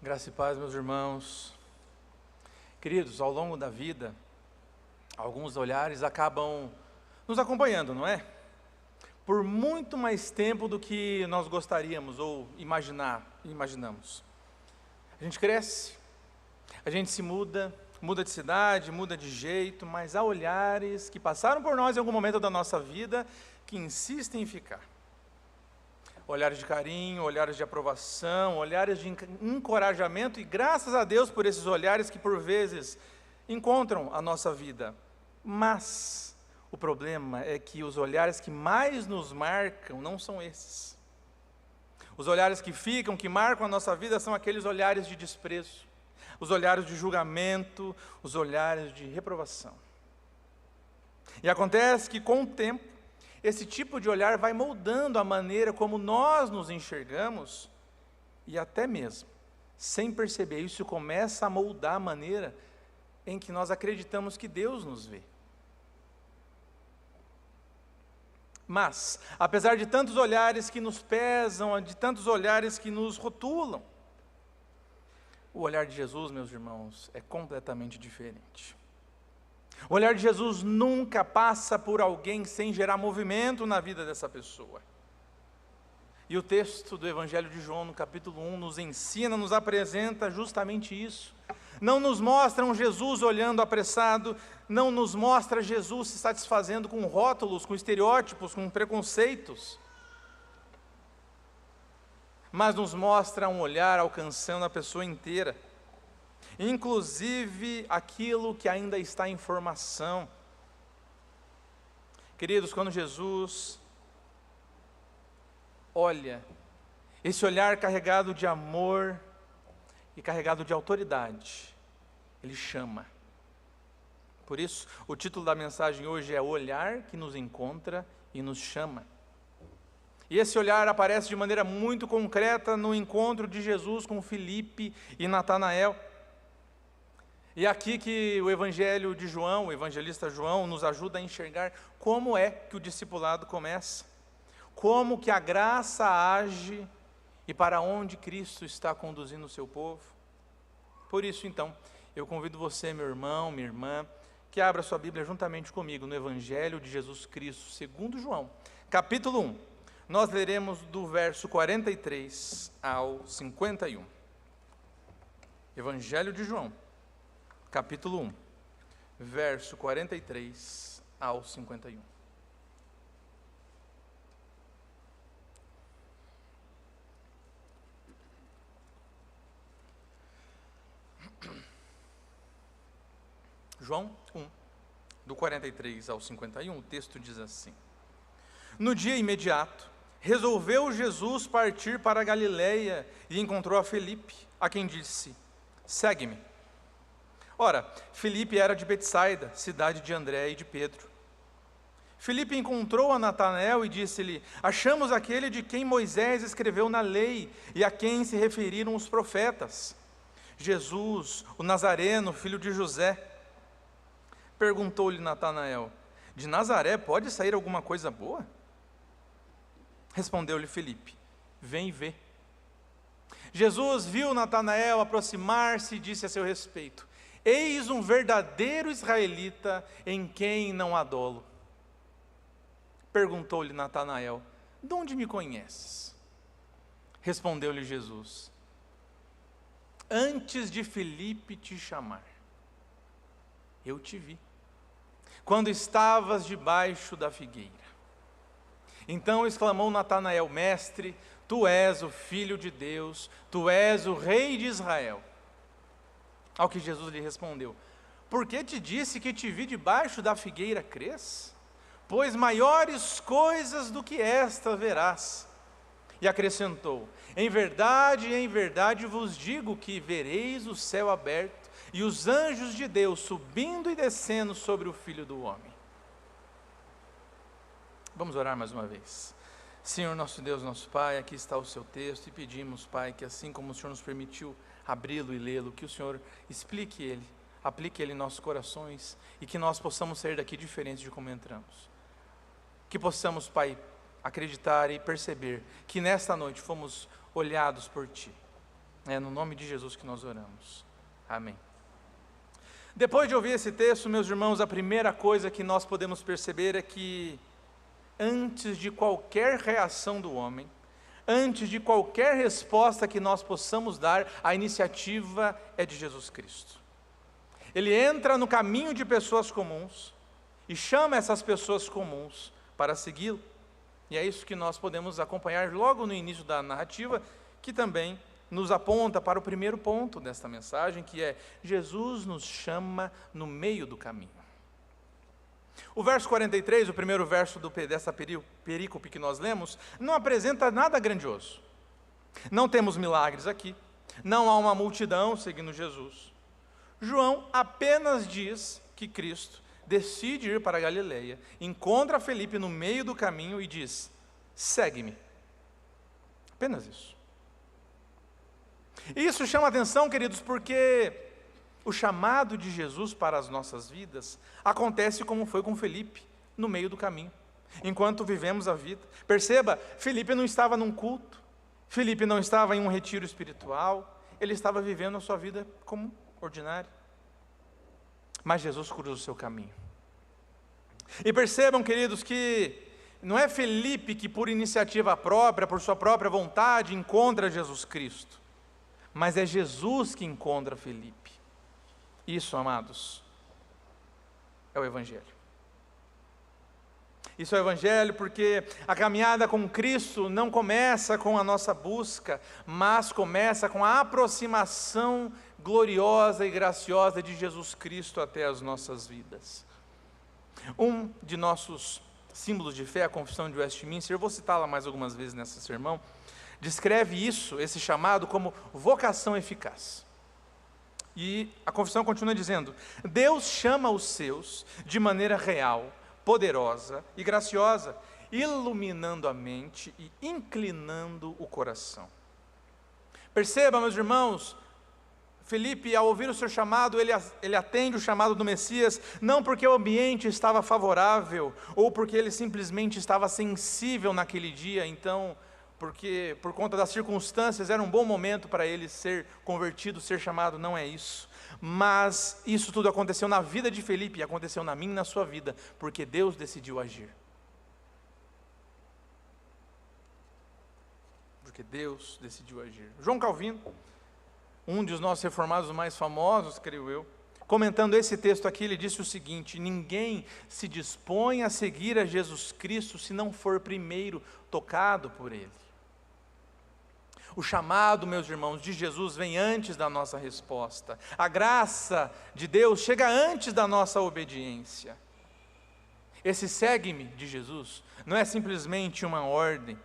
Graça e paz, meus irmãos. Queridos, ao longo da vida, alguns olhares acabam nos acompanhando, não é? Por muito mais tempo do que nós gostaríamos ou imaginamos. A gente cresce, a gente se muda de cidade, muda de jeito, mas há olhares que passaram por nós em algum momento da nossa vida que insistem em ficar. Olhares de carinho, olhares de aprovação, olhares de encorajamento, e graças a Deus por esses olhares que por vezes encontram a nossa vida. Mas o problema é que os olhares que mais nos marcam não são esses. Os olhares que ficam, que marcam a nossa vida, são aqueles olhares de desprezo, os olhares de julgamento, os olhares de reprovação. E acontece que com o tempo, esse tipo de olhar vai moldando a maneira como nós nos enxergamos e até mesmo, sem perceber, isso começa a moldar a maneira em que nós acreditamos que Deus nos vê. Mas, apesar de tantos olhares que nos pesam, de tantos olhares que nos rotulam, o olhar de Jesus, meus irmãos, é completamente diferente. O olhar de Jesus nunca passa por alguém sem gerar movimento na vida dessa pessoa. E o texto do Evangelho de João, no capítulo 1, nos ensina, nos apresenta justamente isso. Não nos mostra um Jesus olhando apressado, não nos mostra Jesus se satisfazendo com rótulos, com estereótipos, com preconceitos, mas nos mostra um olhar alcançando a pessoa inteira, inclusive aquilo que ainda está em formação. Queridos, quando Jesus olha, esse olhar carregado de amor e carregado de autoridade, Ele chama. Por isso, o título da mensagem hoje é O Olhar que nos encontra e nos chama. E esse olhar aparece de maneira muito concreta no encontro de Jesus com Filipe e Natanael. E é aqui que o Evangelho de João, o evangelista João, nos ajuda a enxergar como é que o discipulado começa, como que a graça age e para onde Cristo está conduzindo o seu povo. Por isso, então, eu convido você, meu irmão, minha irmã, que abra sua Bíblia juntamente comigo no Evangelho de Jesus Cristo, segundo João, capítulo 1. Nós leremos do verso 43 ao 51. Evangelho de João, capítulo 1, verso 43 ao 51. João 1, do 43 ao 51, o texto diz assim: No dia imediato, resolveu Jesus partir para a Galileia e encontrou a Filipe, a quem disse: Segue-me. Ora, Filipe era de Betsaida, cidade de André e de Pedro. Filipe encontrou a Natanael e disse-lhe: Achamos aquele de quem Moisés escreveu na lei e a quem se referiram os profetas, Jesus, o Nazareno, filho de José. Perguntou-lhe Natanael: De Nazaré pode sair alguma coisa boa? Respondeu-lhe Filipe: Vem e vê. Jesus viu Natanael aproximar-se e disse a seu respeito: Eis um verdadeiro israelita em quem não há dolo. Perguntou-lhe Natanael: De onde me conheces? Respondeu-lhe Jesus: Antes de Filipe te chamar, eu te vi, quando estavas debaixo da figueira. Então exclamou Natanael: Mestre, tu és o Filho de Deus, tu és o Rei de Israel. Ao que Jesus lhe respondeu: Por que te disse que te vi debaixo da figueira crês? Pois maiores coisas do que esta verás. E acrescentou: em verdade vos digo que vereis o céu aberto e os anjos de Deus subindo e descendo sobre o Filho do Homem. Vamos orar mais uma vez. Senhor nosso Deus, nosso Pai, aqui está o seu texto e pedimos, Pai, que assim como o Senhor nos permitiu abri-lo e lê-lo, que o Senhor explique ele, aplique ele em nossos corações e que nós possamos sair daqui diferentes de como entramos. Que possamos, Pai, acreditar e perceber que nesta noite fomos olhados por Ti. É no nome de Jesus que nós oramos. Amém. Depois de ouvir esse texto, meus irmãos, a primeira coisa que nós podemos perceber é que, antes de qualquer reação do homem, antes de qualquer resposta que nós possamos dar, a iniciativa é de Jesus Cristo. Ele entra no caminho de pessoas comuns e chama essas pessoas comuns para segui-lo. E é isso que nós podemos acompanhar logo no início da narrativa, que também nos aponta para o primeiro ponto desta mensagem, que é: Jesus nos chama no meio do caminho. O verso 43, o primeiro verso dessa perícope que nós lemos, não apresenta nada grandioso. Não temos milagres aqui, não há uma multidão seguindo Jesus. João apenas diz que Cristo decide ir para a Galileia, encontra Felipe no meio do caminho e diz: segue-me. Apenas isso. E isso chama atenção, queridos, porque o chamado de Jesus para as nossas vidas acontece como foi com Felipe, no meio do caminho, enquanto vivemos a vida. Perceba, Felipe não estava num culto, Felipe não estava em um retiro espiritual, ele estava vivendo a sua vida comum, ordinária. Mas Jesus cruza o seu caminho. E percebam, queridos, que não é Felipe que por iniciativa própria, por sua própria vontade, encontra Jesus Cristo, mas é Jesus que encontra Felipe. Isso, amados, é o Evangelho. Isso é o Evangelho porque a caminhada com Cristo não começa com a nossa busca, mas começa com a aproximação gloriosa e graciosa de Jesus Cristo até as nossas vidas. Um de nossos símbolos de fé, a Confissão de Westminster, eu vou citá-la mais algumas vezes nesse sermão, descreve isso, esse chamado, como vocação eficaz. E a confissão continua dizendo: Deus chama os seus de maneira real, poderosa e graciosa, iluminando a mente e inclinando o coração. Perceba, meus irmãos, Felipe, ao ouvir o seu chamado, ele atende o chamado do Messias, não porque o ambiente estava favorável, ou porque ele simplesmente estava sensível naquele dia, então, porque por conta das circunstâncias era um bom momento para ele ser convertido, ser chamado. Não é isso. Mas isso tudo aconteceu na vida de Felipe, e aconteceu na minha e na sua vida, porque Deus decidiu agir. Porque Deus decidiu agir. João Calvino, um dos nossos reformados mais famosos, creio eu, comentando esse texto aqui, ele disse o seguinte: ninguém se dispõe a seguir a Jesus Cristo se não for primeiro tocado por Ele. O chamado, meus irmãos, de Jesus vem antes da nossa resposta. A graça de Deus chega antes da nossa obediência. Esse segue-me de Jesus não é simplesmente uma ordem,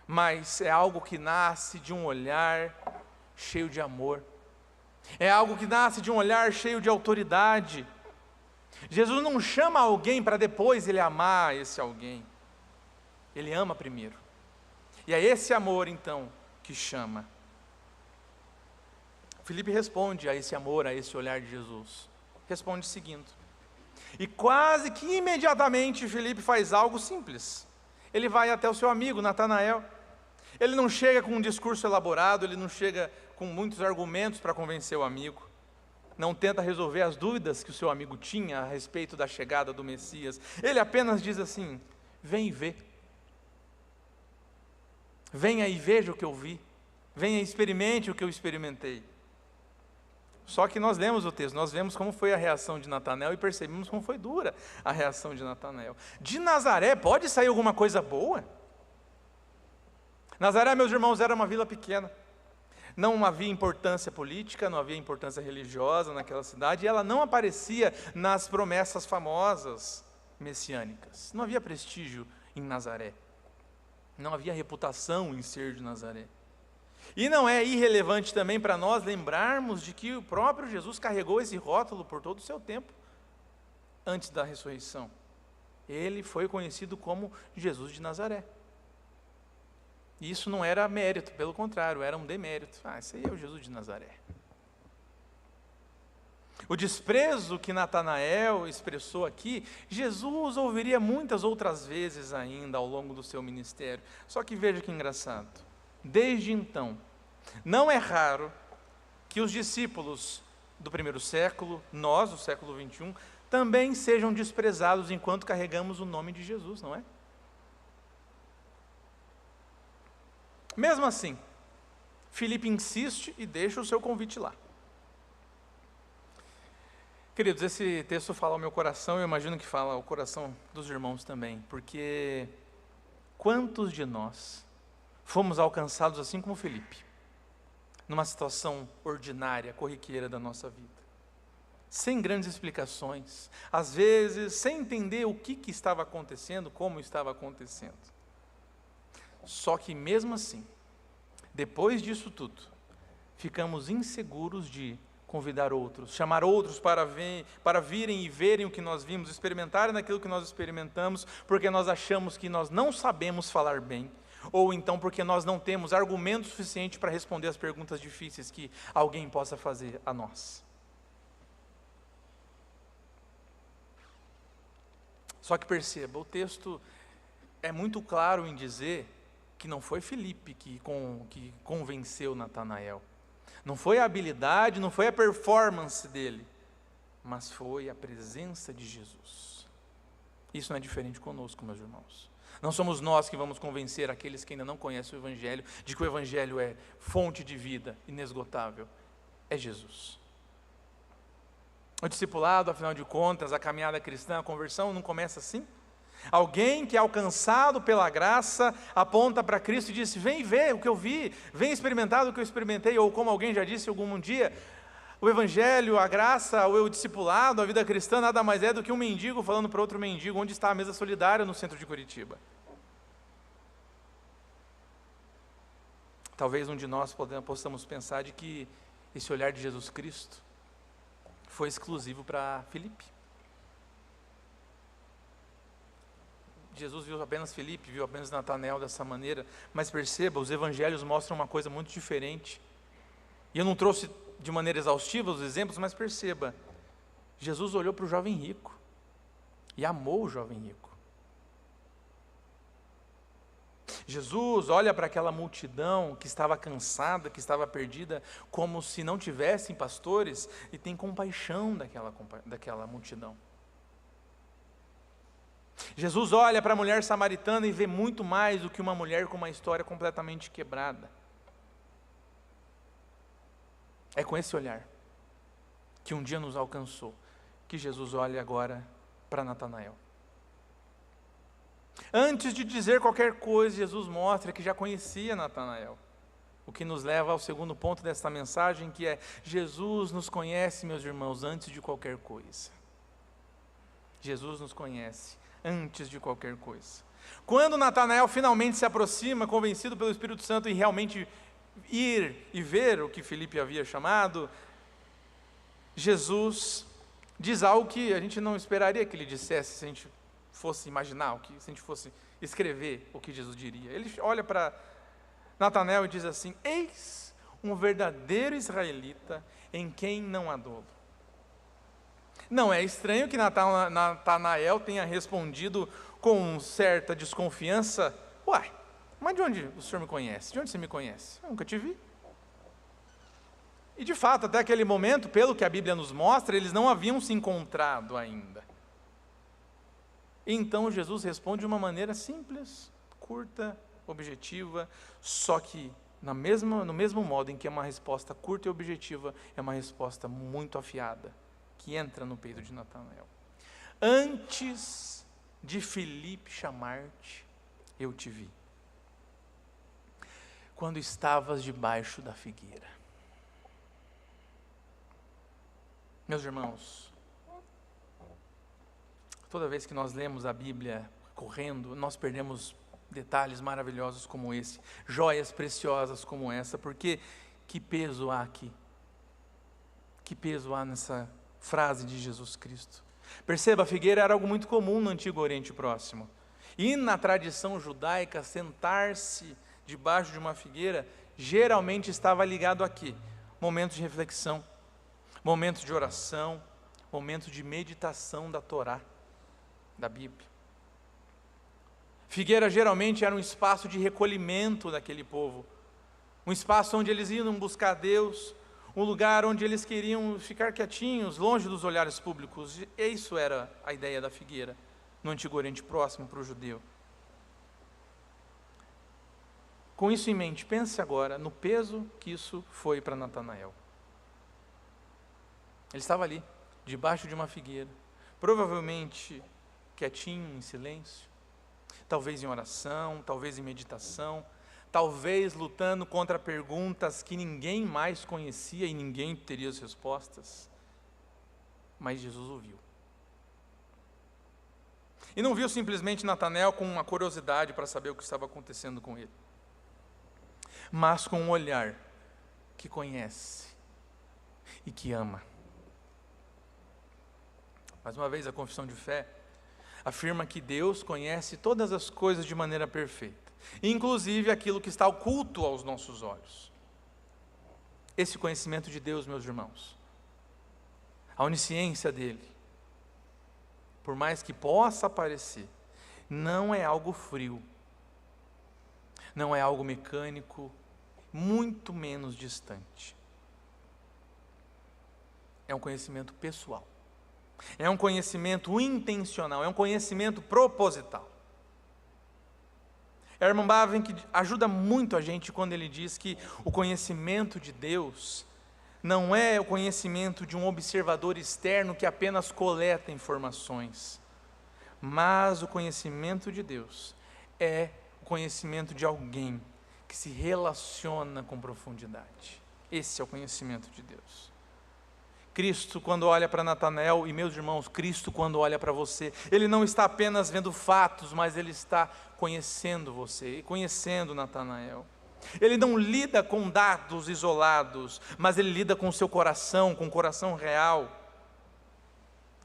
mas é algo que nasce de um olhar cheio de amor. É algo que nasce de um olhar cheio de autoridade. Jesus não chama alguém para depois ele amar esse alguém. Ele ama primeiro. E é esse amor, então, que chama. Felipe responde a esse amor, a esse olhar de Jesus. Responde seguindo. E quase que imediatamente Felipe faz algo simples. Ele vai até o seu amigo Natanael. Ele não chega com um discurso elaborado, ele não chega com muitos argumentos para convencer o amigo. Não tenta resolver as dúvidas que o seu amigo tinha a respeito da chegada do Messias. Ele apenas diz assim: vem e vê. Venha e veja o que eu vi. Venha e experimente o que eu experimentei. Só que nós lemos o texto, nós vemos como foi a reação de Natanael e percebemos como foi dura a reação de Natanael. De Nazaré pode sair alguma coisa boa? Nazaré, meus irmãos, era uma vila pequena. Não havia importância política, não havia importância religiosa naquela cidade, e ela não aparecia nas promessas famosas messiânicas. Não havia prestígio em Nazaré. Não havia reputação em ser de Nazaré. E não é irrelevante também para nós lembrarmos de que o próprio Jesus carregou esse rótulo por todo o seu tempo, antes da ressurreição. Ele foi conhecido como Jesus de Nazaré. E isso não era mérito, pelo contrário, era um demérito. Esse aí é o Jesus de Nazaré. O desprezo que Natanael expressou aqui, Jesus ouviria muitas outras vezes ainda ao longo do seu ministério. Só que veja que engraçado. Desde então, Não é raro que os discípulos do primeiro século, nós, do século 21, também sejam desprezados enquanto carregamos o nome de Jesus, não é? Mesmo assim, Filipe insiste e deixa o seu convite lá. Queridos, esse texto fala ao meu coração, eu imagino que fala ao coração dos irmãos também, porque quantos de nós fomos alcançados assim como Filipe, numa situação ordinária, corriqueira da nossa vida, sem grandes explicações, às vezes sem entender o que estava acontecendo, como estava acontecendo. Só que mesmo assim, depois disso tudo, ficamos inseguros de convidar outros, chamar outros para virem e verem o que nós vimos, experimentarem naquilo que nós experimentamos, porque nós achamos que nós não sabemos falar bem, ou então porque nós não temos argumento suficiente para responder as perguntas difíceis que alguém possa fazer a nós. Só que perceba, o texto é muito claro em dizer que não foi Filipe que convenceu Natanael. Não foi a habilidade, não foi a performance dele, mas foi a presença de Jesus. Isso não é diferente conosco, meus irmãos. Não somos nós que vamos convencer aqueles que ainda não conhecem o Evangelho, de que o Evangelho é fonte de vida inesgotável. É Jesus. O discipulado, afinal de contas, a caminhada cristã, a conversão não começa assim? Alguém que é alcançado pela graça, aponta para Cristo e diz: vem ver o que eu vi, vem experimentar o que eu experimentei, ou como alguém já disse algum dia, o Evangelho, a graça, o discipulado, a vida cristã nada mais é do que um mendigo falando para outro mendigo onde está a mesa solidária no centro de Curitiba. Talvez um de nós possamos pensar de que esse olhar de Jesus Cristo foi exclusivo para Filipe. Jesus viu apenas Filipe, viu apenas Natanael dessa maneira, mas perceba, os evangelhos mostram uma coisa muito diferente. E eu não trouxe de maneira exaustiva os exemplos, mas perceba, Jesus olhou para o jovem rico e amou o jovem rico. Jesus olha para aquela multidão que estava cansada, que estava perdida, como se não tivessem pastores, e tem compaixão daquela multidão. Jesus olha para a mulher samaritana e vê muito mais do que uma mulher com uma história completamente quebrada. É com esse olhar que um dia nos alcançou, que Jesus olha agora para Natanael. Antes de dizer qualquer coisa, Jesus mostra que já conhecia Natanael. O que nos leva ao segundo ponto desta mensagem, que é: Jesus nos conhece, meus irmãos, antes de qualquer coisa. Jesus nos conhece antes de qualquer coisa. Quando Natanael finalmente se aproxima, convencido pelo Espírito Santo em realmente ir e ver o que Filipe havia chamado, Jesus diz algo que a gente não esperaria que ele dissesse se a gente fosse imaginar, se a gente fosse escrever o que Jesus diria. Ele olha para Natanael e diz assim: eis um verdadeiro israelita em quem não há dolo. Não é estranho que Natanael tenha respondido com certa desconfiança: uai, mas de onde o senhor me conhece? De onde você me conhece? Eu nunca te vi. E de fato, até aquele momento, pelo que a Bíblia nos mostra, eles não haviam se encontrado ainda. Então Jesus responde de uma maneira simples, curta, objetiva, só que no mesmo modo em que é uma resposta curta e objetiva, é uma resposta muito afiada, que entra no peito de Natanael. Antes de Filipe chamar-te, eu te vi, quando estavas debaixo da figueira. Meus irmãos, toda vez que nós lemos a Bíblia correndo, nós perdemos detalhes maravilhosos como esse, joias preciosas como essa, porque que peso há aqui? Que peso há nessa frase de Jesus Cristo? Perceba, a figueira era algo muito comum no Antigo Oriente Próximo. E na tradição judaica, sentar-se debaixo de uma figueira geralmente estava ligado aqui: momentos de reflexão, momentos de oração, momentos de meditação da Torá, da Bíblia. Figueira geralmente era um espaço de recolhimento daquele povo. um espaço onde eles iam buscar Deus, um lugar onde eles queriam ficar quietinhos, longe dos olhares públicos. E isso era a ideia da figueira no Antigo Oriente Próximo para o judeu. Com isso em mente, pense agora no peso que isso foi para Natanael. Ele estava ali, debaixo de uma figueira, provavelmente quietinho, em silêncio, talvez em oração, talvez em meditação, talvez lutando contra perguntas que ninguém mais conhecia e ninguém teria as respostas. Mas Jesus o viu. E não viu simplesmente Natanael com uma curiosidade para saber o que estava acontecendo com ele, mas com um olhar que conhece e que ama. Mais uma vez, a confissão de fé afirma que Deus conhece todas as coisas de maneira perfeita, inclusive aquilo que está oculto aos nossos olhos. Esse conhecimento de Deus, meus irmãos, a onisciência dele, por mais que possa parecer, não é algo frio, não é algo mecânico, muito menos distante. É um conhecimento pessoal. É um conhecimento intencional, é um conhecimento proposital. Herman Bavinck ajuda muito a gente quando ele diz que o conhecimento de Deus não é o conhecimento de um observador externo que apenas coleta informações, mas o conhecimento de Deus é o conhecimento de alguém que se relaciona com profundidade. Esse é o conhecimento de Deus. Cristo, quando olha para Natanael, e meus irmãos, Cristo, quando olha para você, Ele não está apenas vendo fatos, mas Ele está conhecendo você, e conhecendo Natanael. Ele não lida com dados isolados, mas Ele lida com o seu coração, com o coração real.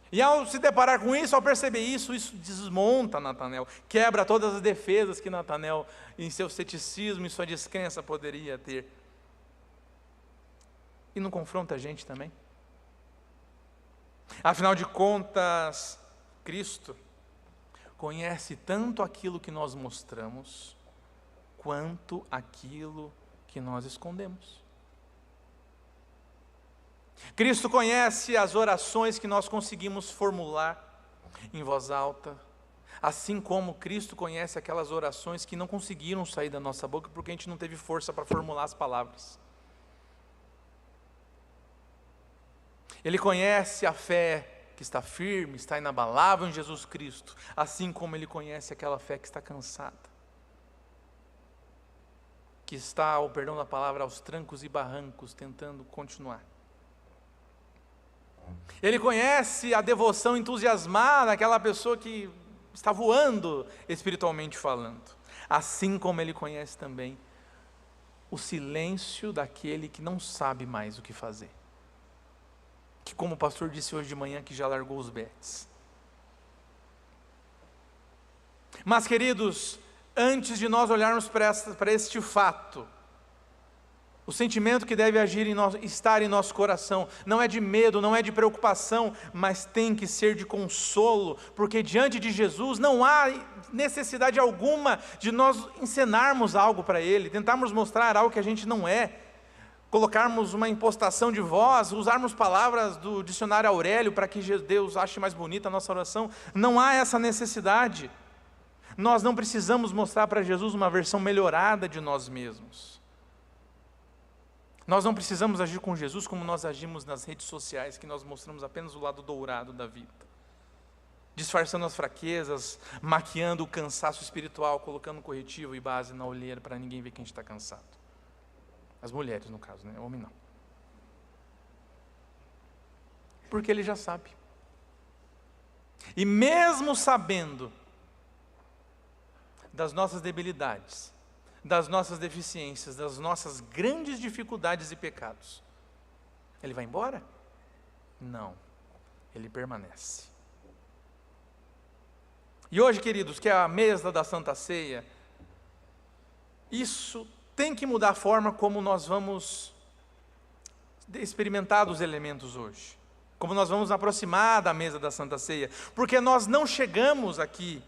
E ao se deparar com isso, ao perceber isso, isso desmonta Natanael, quebra todas as defesas que Natanael, em seu ceticismo, em sua descrença, poderia ter. E não confronta a gente também? Afinal de contas, Cristo conhece tanto aquilo que nós mostramos, quanto aquilo que nós escondemos. Cristo conhece as orações que nós conseguimos formular em voz alta, assim como Cristo conhece aquelas orações que não conseguiram sair da nossa boca, porque a gente não teve força para formular as palavras. Ele conhece a fé que está firme, está inabalável em Jesus Cristo, assim como Ele conhece aquela fé que está cansada, que está, ao perdão da palavra, aos trancos e barrancos, tentando continuar. Ele conhece a devoção entusiasmada daquela pessoa que está voando espiritualmente falando, assim como Ele conhece também o silêncio daquele que não sabe mais o que fazer, que, como o pastor disse hoje de manhã, que já largou os betes. Mas, queridos, antes de nós olharmos para este fato, o sentimento que deve agir estar em nosso coração, não é de medo, não é de preocupação, mas tem que ser de consolo, porque diante de Jesus não há necessidade alguma de nós encenarmos algo para Ele, tentarmos mostrar algo que a gente não é, colocarmos uma impostação de voz, usarmos palavras do dicionário Aurélio para que Deus ache mais bonita a nossa oração. Não há essa necessidade. Nós não precisamos mostrar para Jesus uma versão melhorada de nós mesmos. Nós não precisamos agir com Jesus como nós agimos nas redes sociais, que nós mostramos apenas o lado dourado da vida, disfarçando as fraquezas, maquiando o cansaço espiritual, colocando corretivo e base na olheira para ninguém ver que a gente está cansado. As mulheres, no caso, né? O homem não. Porque ele já sabe. E mesmo sabendo das nossas debilidades, das nossas deficiências, das nossas grandes dificuldades e pecados, ele vai embora? Não. Ele permanece. E hoje, queridos, que é a mesa da Santa Ceia, isso tem que mudar a forma como nós vamos experimentar os elementos hoje, como nós vamos aproximar da mesa da Santa Ceia, porque nós não chegamos aqui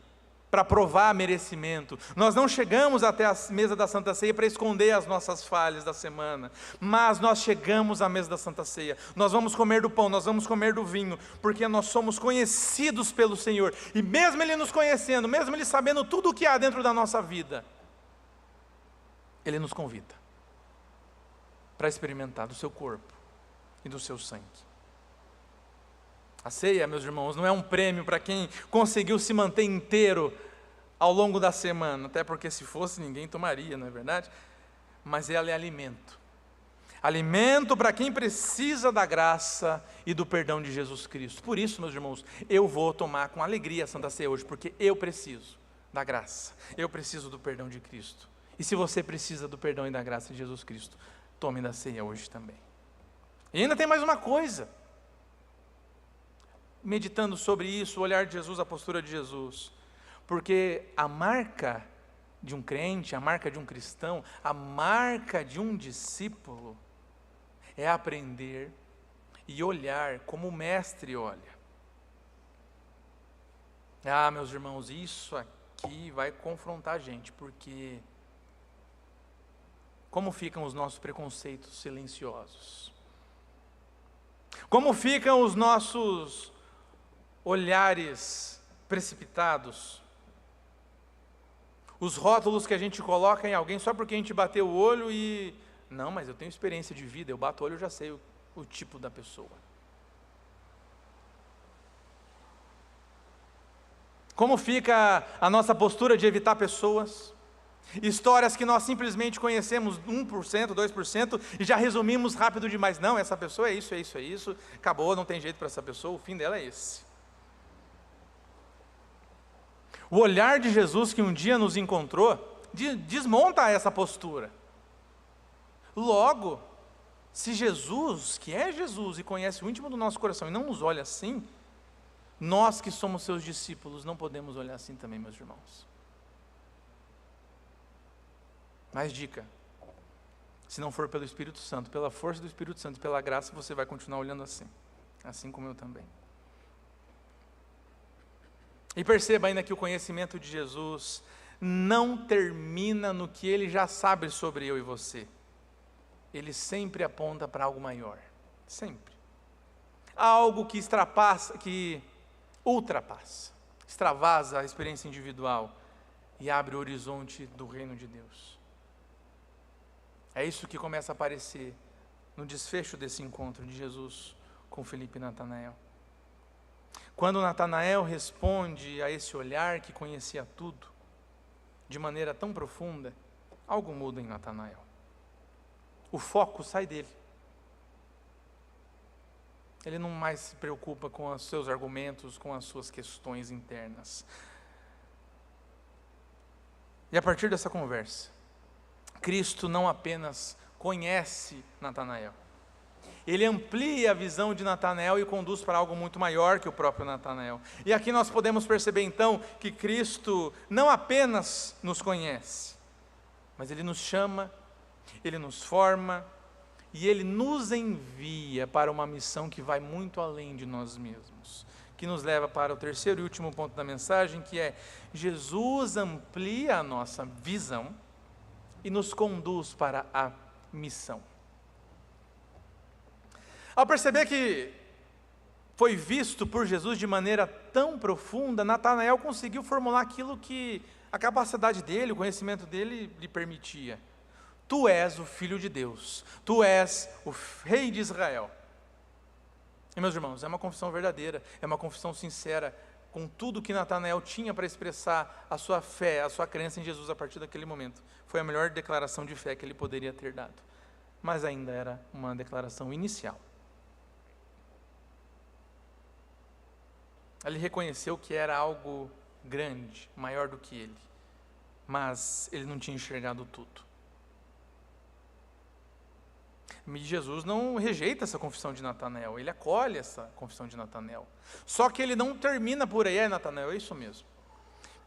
para provar merecimento. Nós não chegamos até a mesa da Santa Ceia para esconder as nossas falhas da semana, mas nós chegamos à mesa da Santa Ceia. Nós vamos comer do pão, nós vamos comer do vinho, porque nós somos conhecidos pelo Senhor, e mesmo Ele nos conhecendo, mesmo Ele sabendo tudo o que há dentro da nossa vida, Ele nos convida para experimentar do seu corpo e do seu sangue. A ceia, meus irmãos, não é um prêmio para quem conseguiu se manter inteiro ao longo da semana, até porque se fosse ninguém tomaria, não é verdade? Mas ela é alimento. Alimento para quem precisa da graça e do perdão de Jesus Cristo. Por isso, meus irmãos, eu vou tomar com alegria a Santa Ceia hoje, porque eu preciso da graça, eu preciso do perdão de Cristo. E se você precisa do perdão e da graça de Jesus Cristo, tome da ceia hoje também. E ainda tem mais uma coisa. Meditando sobre isso, o olhar de Jesus, a postura de Jesus, porque a marca de um crente, a marca de um cristão, a marca de um discípulo, é aprender e olhar como o mestre olha. Ah, meus irmãos, isso aqui vai confrontar a gente, porque como ficam os nossos preconceitos silenciosos? Como ficam os nossos olhares precipitados, os rótulos que a gente coloca em alguém só porque a gente bateu o olho e, não, mas eu tenho experiência de vida, eu bato o olho, eu já sei o tipo da pessoa. Como fica a nossa postura de evitar pessoas, histórias que nós simplesmente conhecemos 1%, 2% e já resumimos rápido demais, não, essa pessoa é isso, é isso, é isso, acabou, não tem jeito para essa pessoa, o fim dela é esse. O olhar de Jesus que um dia nos encontrou, desmonta essa postura. Logo, se Jesus, que é Jesus e conhece o íntimo do nosso coração e não nos olha assim, nós que somos seus discípulos não podemos olhar assim também, meus irmãos. Mais dica, se não for pelo Espírito Santo, pela força do Espírito Santo, pela graça, você vai continuar olhando assim como eu também. E perceba ainda que o conhecimento de Jesus não termina no que Ele já sabe sobre eu e você. Ele sempre aponta para algo maior, sempre. Algo que ultrapassa, extravasa a experiência individual e abre o horizonte do reino de Deus. É isso que começa a aparecer no desfecho desse encontro de Jesus com Filipe e Natanael. Quando Natanael responde a esse olhar que conhecia tudo, de maneira tão profunda, algo muda em Natanael. O foco sai dele. Ele não mais se preocupa com os seus argumentos, com as suas questões internas. E a partir dessa conversa, Cristo não apenas conhece Natanael, Ele amplia a visão de Natanael e conduz para algo muito maior que o próprio Natanael. E aqui nós podemos perceber então que Cristo não apenas nos conhece, mas Ele nos chama, Ele nos forma e Ele nos envia para uma missão que vai muito além de nós mesmos. Que nos leva para o terceiro e último ponto da mensagem, que é: Jesus amplia a nossa visão e nos conduz para a missão. Ao perceber que foi visto por Jesus de maneira tão profunda, Natanael conseguiu formular aquilo que a capacidade dele, o conhecimento dele lhe permitia. Tu és o Filho de Deus, tu és o Rei de Israel. E meus irmãos, é uma confissão verdadeira, é uma confissão sincera, com tudo que Natanael tinha para expressar a sua fé, a sua crença em Jesus a partir daquele momento. Foi a melhor declaração de fé que ele poderia ter dado, mas ainda era uma declaração inicial. Ele reconheceu que era algo grande, maior do que ele, mas ele não tinha enxergado tudo. E Jesus não rejeita essa confissão de Natanael, ele acolhe essa confissão de Natanael. Só que ele não termina por aí, Natanael, é isso mesmo.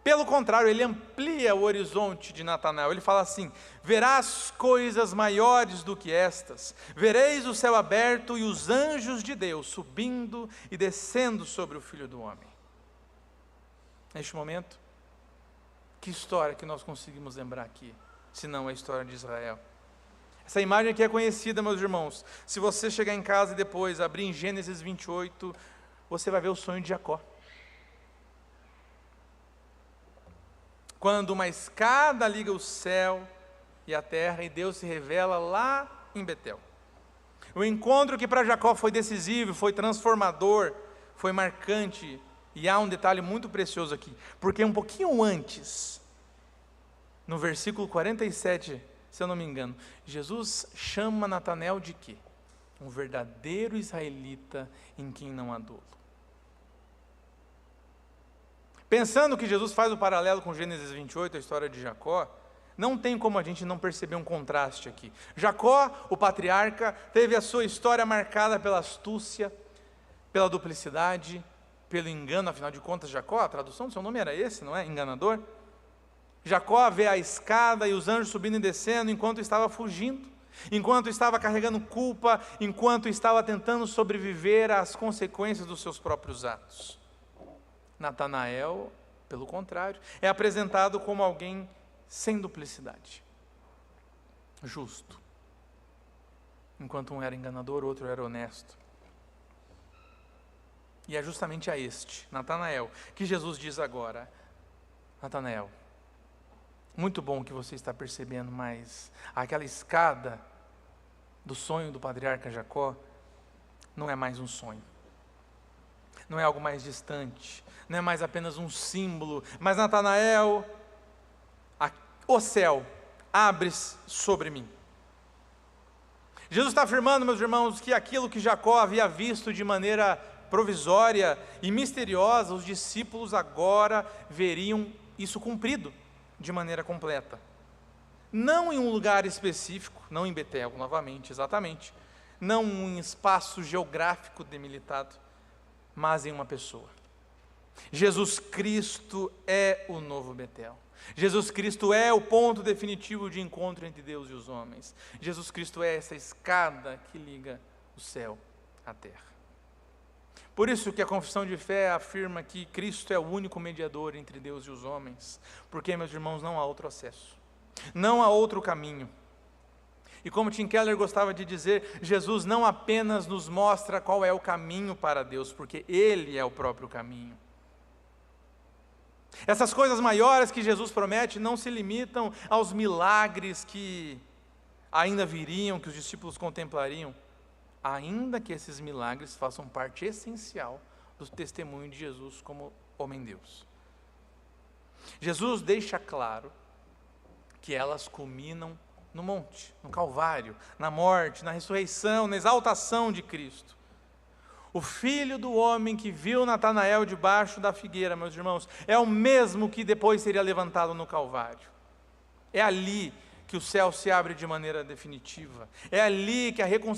Pelo contrário, ele amplia o horizonte de Natanael, ele fala assim: verás coisas maiores do que estas, vereis o céu aberto e os anjos de Deus subindo e descendo sobre o Filho do Homem. Neste momento, Que história que nós conseguimos lembrar aqui, se não a história de Israel? Essa imagem aqui é conhecida, meus irmãos. Se você chegar em casa e depois abrir em Gênesis 28, você vai ver o sonho de Jacó. Quando uma escada liga o céu e a terra, e Deus se revela lá em Betel. O encontro que para Jacó foi decisivo, foi transformador, foi marcante. E há um detalhe muito precioso aqui, porque um pouquinho antes, no versículo 47, se eu não me engano, Jesus chama Natanael de quê? Um verdadeiro israelita em quem não há dolo. Pensando que Jesus faz o paralelo com Gênesis 28, a história de Jacó, não tem como a gente não perceber um contraste aqui. Jacó, o patriarca, teve a sua história marcada pela astúcia, pela duplicidade, pelo engano. Afinal de contas, Jacó, a tradução do seu nome era esse, não é? Enganador. Jacó vê a escada e os anjos subindo e descendo enquanto estava fugindo, enquanto estava carregando culpa, enquanto estava tentando sobreviver às consequências dos seus próprios atos. Natanael, pelo contrário, é apresentado como alguém sem duplicidade, justo. Enquanto um era enganador, o outro era honesto. E é justamente a este, Natanael, que Jesus diz agora: Natanael, muito bom que você está percebendo, mas aquela escada do sonho do patriarca Jacó não é mais um sonho. Não é algo mais distante, não é mais apenas um símbolo, mas Natanael, o céu abre-se sobre mim. Jesus está afirmando, meus irmãos, que aquilo que Jacó havia visto de maneira provisória e misteriosa, os discípulos agora veriam isso cumprido de maneira completa. Não em um lugar específico, não em Betel, novamente, exatamente, não em um espaço geográfico delimitado, mas em uma pessoa. Jesus Cristo é o novo Betel. Jesus Cristo é o ponto definitivo de encontro entre Deus e os homens. Jesus Cristo é essa escada que liga o céu à terra. Por isso que a confissão de fé afirma que Cristo é o único mediador entre Deus e os homens, porque, meus irmãos, não há outro acesso, não há outro caminho. E como Tim Keller gostava de dizer, Jesus não apenas nos mostra qual é o caminho para Deus, porque Ele é o próprio caminho. Essas coisas maiores que Jesus promete não se limitam aos milagres que ainda viriam, que os discípulos contemplariam, ainda que esses milagres façam parte essencial do testemunho de Jesus como homem-deus. Jesus deixa claro que elas culminam no monte, no Calvário, na morte, na ressurreição, na exaltação de Cristo. O filho do homem que viu Natanael debaixo da figueira, meus irmãos, é o mesmo que depois seria levantado no Calvário. É ali que o céu se abre de maneira definitiva. É ali que a reconciliação